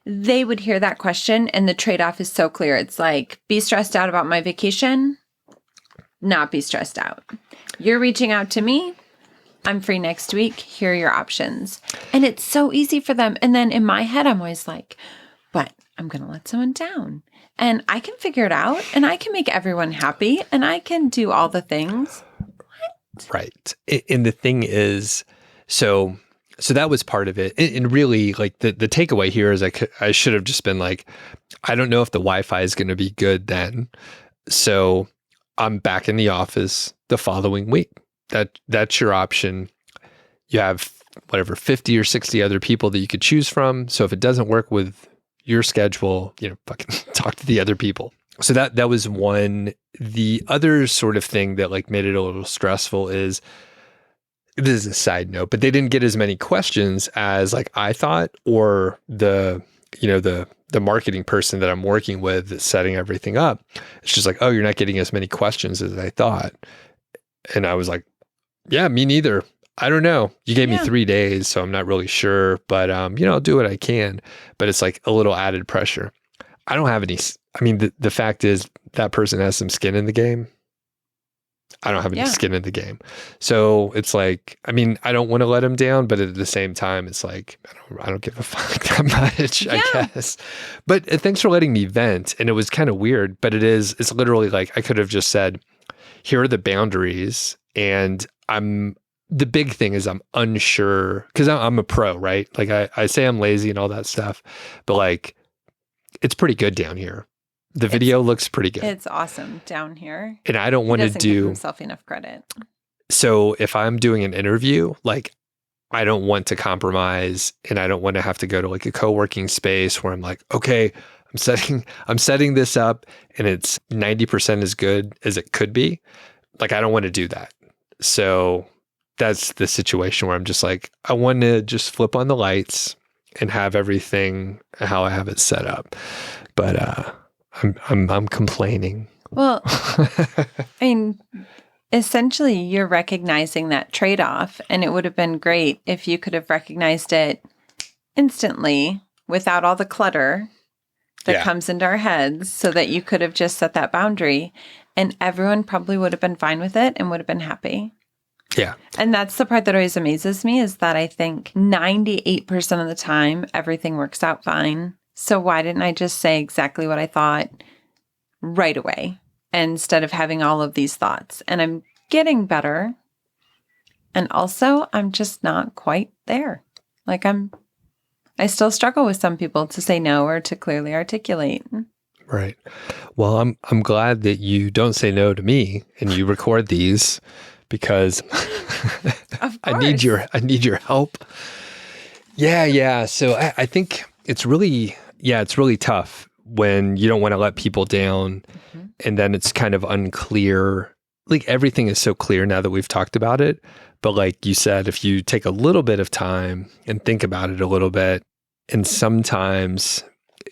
they would hear that question and the trade-off is so clear. It's like, be stressed out about my vacation, not be stressed out. You're reaching out to me. I'm free next week. Here are your options. And it's so easy for them. And then in my head, I'm always like, but I'm going to let someone down. And I can figure it out and I can make everyone happy and I can do all the things. What? Right. And the thing is, so that was part of it. And really like the takeaway here is I should have just been like, I don't know if the Wi-Fi is going to be good then. So I'm back in the office the following week. That's your option. You have whatever, 50 or 60 other people that you could choose from. So if it doesn't work with your schedule, fucking talk to the other people. So that was one. The other sort of thing that like made it a little stressful is, this is a side note, but they didn't get as many questions as like I thought, or the marketing person that I'm working with that's setting everything up. It's just like, oh, you're not getting as many questions as I thought. And I was like, yeah, me neither. I don't know. You gave me 3 days, so I'm not really sure, but I'll do what I can. But it's like a little added pressure. I don't have any. I mean, the fact is that person has some skin in the game. I don't have any skin in the game. So it's like, I mean, I don't want to let him down, but at the same time, it's like, I don't give a fuck that much, I guess. But thanks for letting me vent. And it was kind of weird, but it's literally like, I could have just said, here are the boundaries. And the big thing is I'm unsure, because I'm a pro, right? Like I say I'm lazy and all that stuff, but like, it's pretty good down here. The video looks pretty good. It's awesome down here. And I don't want to give himself enough credit. So if I'm doing an interview, like I don't want to compromise and I don't want to have to go to like a co-working space where I'm like, okay, I'm setting this up and it's 90% as good as it could be. Like, I don't want to do that. So that's the situation where I'm just like, I want to just flip on the lights and have everything how I have it set up. But I'm complaining. Well, I mean, essentially you're recognizing that trade-off, and it would have been great if you could have recognized it instantly without all the clutter that comes into our heads, so that you could have just set that boundary and everyone probably would have been fine with it and would have been happy. Yeah. And that's the part that always amazes me, is that I think 98% of the time, everything works out fine. So why didn't I just say exactly what I thought right away instead of having all of these thoughts? And I'm getting better. And also, I'm just not quite there. Like I still struggle with some people to say no or to clearly articulate. Right. Well, I'm glad that you don't say no to me and you record these, because I need your help. Yeah. So I think it's really tough when you don't want to let people down, and then it's kind of unclear. Like, everything is so clear now that we've talked about it. But like you said, if you take a little bit of time and think about it a little bit, and sometimes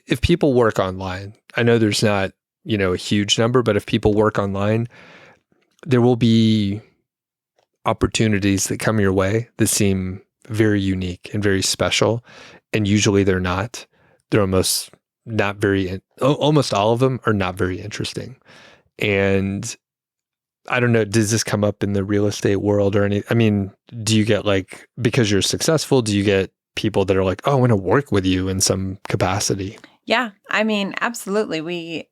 if people work online, I know there's not, a huge number, but if people work online, there will be opportunities that come your way that seem very unique and very special. And usually they're not. They're almost all of them are not very interesting. And I don't know, does this come up in the real estate world or any? I mean, do you get, like, because you're successful, do you get people that are like, oh, I want to work with you in some capacity? Yeah. I mean, absolutely.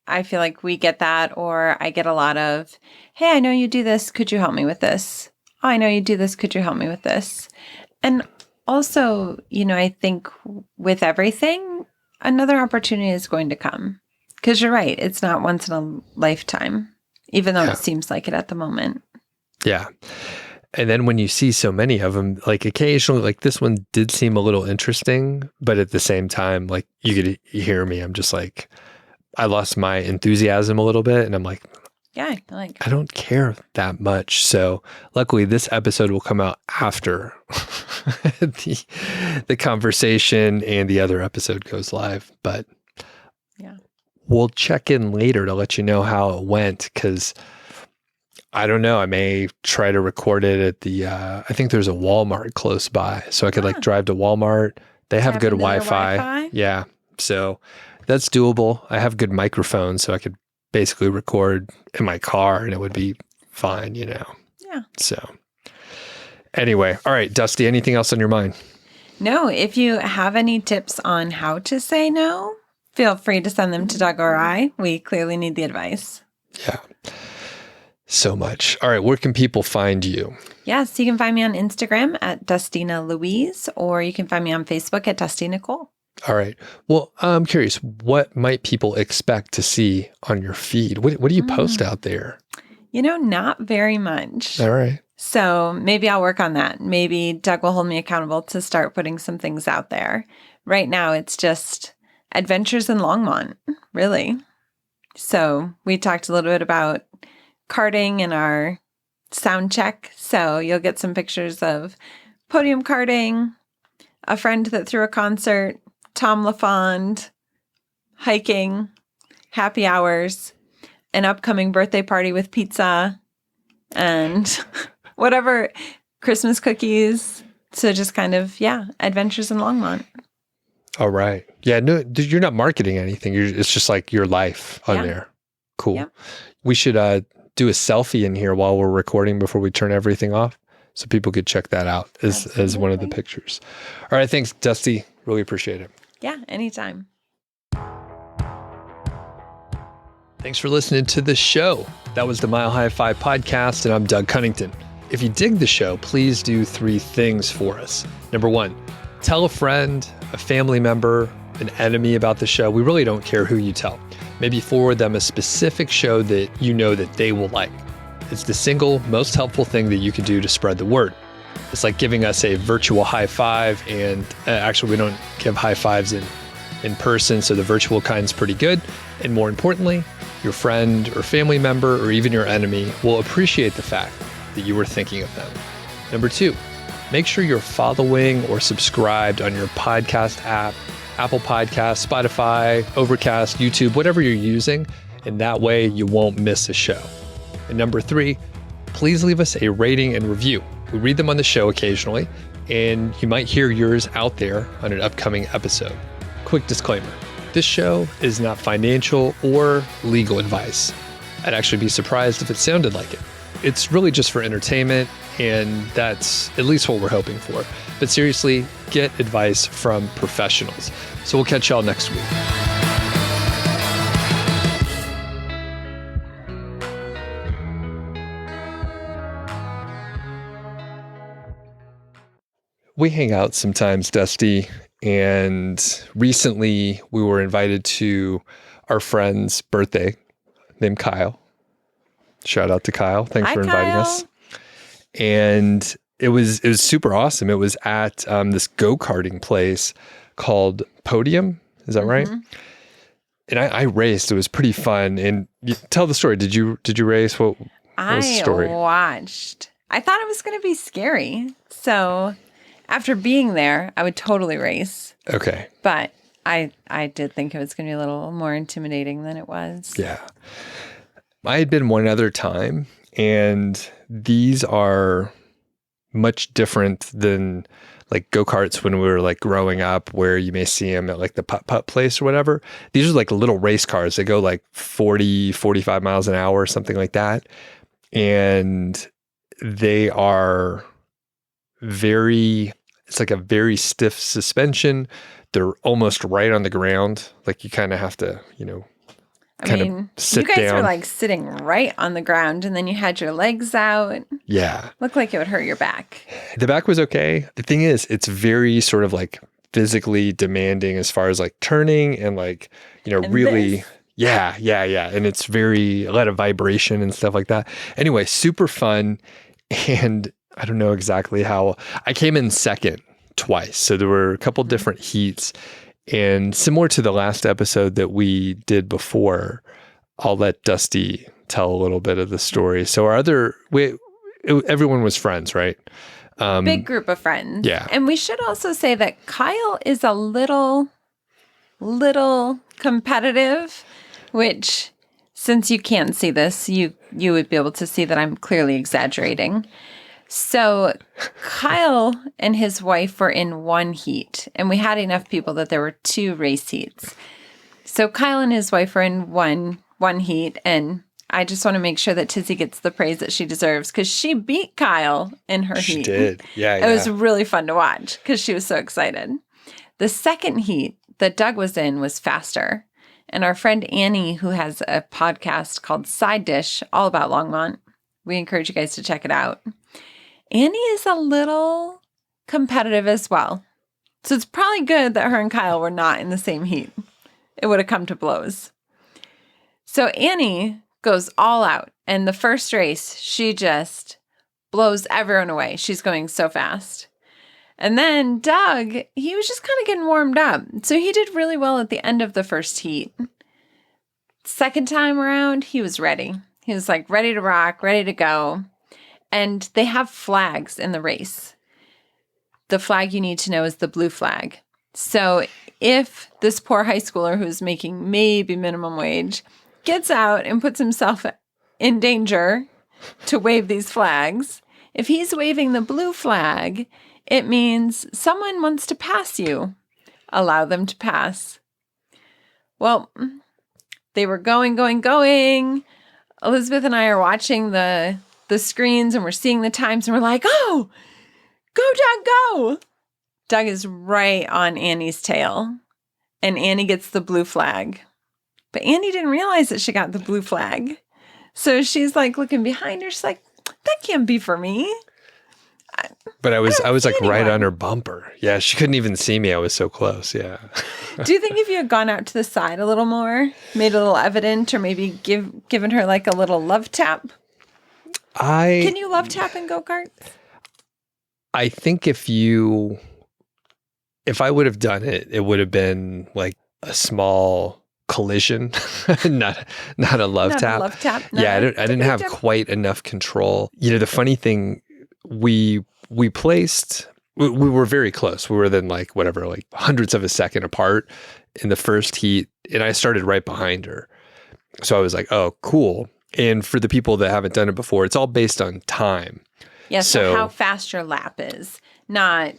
I feel like we get that, or I get a lot of, hey, I know you do this. Could you help me with this? Oh, I know you do this. Could you help me with this? And also, I think with everything, another opportunity is going to come, because you're right. It's not once in a lifetime, even though it seems like it at the moment. Yeah. And then when you see so many of them, like occasionally, like this one did seem a little interesting, but at the same time, like you hear me, I'm just like, I lost my enthusiasm a little bit, and I'm like, yeah, I don't care that much. So luckily this episode will come out after the conversation and the other episode goes live, but we'll check in later to let you know how it went, because I don't know. I may try to record it at the, I think there's a Walmart close by. So I could drive to Walmart. They have good Wi-Fi. Yeah. So that's doable. I have good microphones, so I could basically record in my car and it would be fine, Yeah. So anyway, all right, Dusti, anything else on your mind? No. If you have any tips on how to say no, feel free to send them to Doug or I. We clearly need the advice. Yeah. So much. All right. Where can people find you? Yes, you can find me on Instagram at Dustina Louise, or you can find me on Facebook at Dusty Nicole. All right. Well, I'm curious, what might people expect to see on your feed? What do you post out there? Not very much. All right. So maybe I'll work on that. Maybe Doug will hold me accountable to start putting some things out there. Right now, it's just adventures in Longmont, really. So we talked a little bit about karting in our Soundcheck. So you'll get some pictures of podium karting, a friend that threw a concert, Tom LaFond, hiking, happy hours, an upcoming birthday party with pizza, and whatever, Christmas cookies. So just kind of, adventures in Longmont. All right. Yeah, no, you're not marketing anything. It's just like your life on there. Cool. Yeah. We should do a selfie in here while we're recording before we turn everything off, so people could check that out as one of the pictures. All right. Thanks, Dusti. Really appreciate it. Yeah, anytime. Thanks for listening to the show. That was the Mile High 5 podcast, and I'm Doug Cunnington. If you dig the show, please do 3 things for us. Number 1, tell a friend, a family member, an enemy about the show. We really don't care who you tell. Maybe forward them a specific show that you know that they will like. is the single most helpful thing that you can do to spread the word. It's like giving us a virtual high five, and actually we don't give high fives in person, so the virtual kind's pretty good. And more importantly, your friend or family member or even your enemy will appreciate the fact that you were thinking of them. Number 2, make sure you're following or subscribed on your podcast app, Apple Podcasts, Spotify, Overcast, YouTube, whatever you're using, and that way you won't miss a show. And number 3, please leave us a rating and review. We read them on the show occasionally, and you might hear yours out there on an upcoming episode. Quick disclaimer, this show is not financial or legal advice. I'd actually be surprised if it sounded like it. It's really just for entertainment, and that's at least what we're hoping for. But seriously, get advice from professionals. So we'll catch y'all next week. We hang out sometimes, Dusti, and recently we were invited to our friend's birthday named Kyle. Shout out to Kyle. Thanks for inviting us. And it was super awesome. It was at this go-karting place called Podium. Is that right? And I raced. It was pretty fun. And tell the story. Did you race? What was the story? I watched. I thought it was going to be scary. So after being there, I would totally race. Okay. But I did think it was going to be a little more intimidating than it was. Yeah. I had been one other time, and these are much different than like go-karts when we were like growing up, where you may see them at like the putt-putt place or whatever. These are like little race cars. They go like 40, 45 miles an hour or something like that. And they are it's like a very stiff suspension. They're almost right on the ground. Like you kind of have to, sit you guys down. were like sitting right on the ground, and then you had your legs out. Yeah. Looked like it would hurt your back. The back was okay. The thing is, it's very sort of like physically demanding as far as like turning and like, And really. this. Yeah. And it's a lot of vibration and stuff like that. Anyway, super fun. And I don't know exactly how. I came in second twice. So there were a couple different heats. And similar to the last episode that we did before, I'll let Dusti tell a little bit of the story. So everyone was friends, right? Big group of friends. Yeah. And we should also say that Kyle is a little competitive, which, since you can't see this, you would be able to see that I'm clearly exaggerating. So Kyle and his wife were in one heat, and we had enough people that there were 2 race heats. So Kyle and his wife were in one heat, and I just want to make sure that Tizzy gets the praise that she deserves, because she beat Kyle in her heat. She did. Yeah. It was really fun to watch because she was so excited. The second heat that Doug was in was faster. And our friend Annie, who has a podcast called SideDish, all about Longmont, we encourage you guys to check it out. Annie is a little competitive as well. So it's probably good that her and Kyle were not in the same heat. It would have come to blows. So Annie goes all out. And the first race, she just blows everyone away. She's going so fast. And then Doug, he was just kind of getting warmed up. So he did really well at the end of the first heat. Second time around, he was ready. He was like ready to rock, ready to go. And they have flags in the race. The flag you need to know is the blue flag. So if this poor high schooler who's making maybe minimum wage gets out and puts himself in danger to wave these flags, if he's waving the blue flag, it means someone wants to pass you. Allow them to pass. Well, they were going. Elizabeth and I are watching the screens, and we're seeing the times, and we're like, oh, go, Doug, go. Doug is right on Annie's tail, and Annie gets the blue flag. But Annie didn't realize that she got the blue flag. So she's like looking behind her. She's like, that can't be for me. But I was like right on her bumper. Yeah, she couldn't even see me. I was so close. Yeah. Do you think if you had gone out to the side a little more, made it a little evident, or maybe given her like a little love tap? Can you love tap and go-karts? I think if I would have done it, it would have been like a small collision, not a love tap. A love tap. Yeah, I didn't have quite enough control. The funny thing, we placed, we were very close. We were then like hundredths of a second apart in the first heat, and I started right behind her. So I was like, oh, cool. And for the people that haven't done it before, it's all based on time. Yeah, so how fast your lap is, not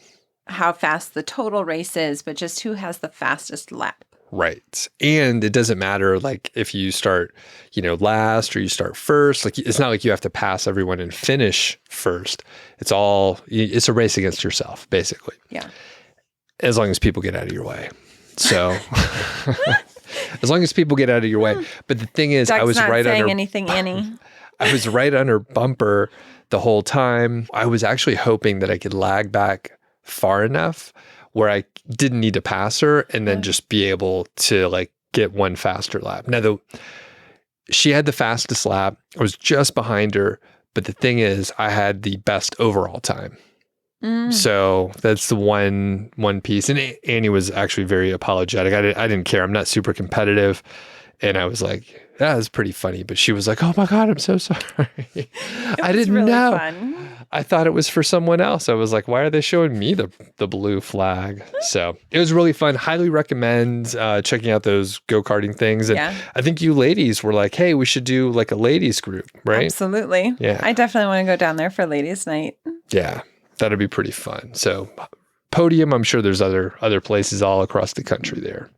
how fast the total race is, but just who has the fastest lap. Right. And it doesn't matter like if you start, last or you start first. Like it's not like you have to pass everyone and finish first. It's a race against yourself, basically. Yeah. As long as people get out of your way. So as long as people get out of your way. But the thing is, Doug's I was not right saying under anything, Annie. I was right on her bumper the whole time. I was actually hoping that I could lag back far enough where I didn't need to pass her and then just be able to like get one faster lap. Now, she had the fastest lap. I was just behind her. But the thing is, I had the best overall time. So that's the one piece. And Annie was actually very apologetic. I didn't care. I'm not super competitive. And I was like, that was pretty funny. But she was like, oh my God, I'm so sorry. I didn't really know. Fun. I thought it was for someone else. I was like, why are they showing me the blue flag? So it was really fun. Highly recommend checking out those go-karting things. And I think you ladies were like, hey, we should do like a ladies group, right? Absolutely. Yeah. I definitely want to go down there for ladies' night. Yeah. That'd be pretty fun. So Podium, I'm sure there's other places all across the country there.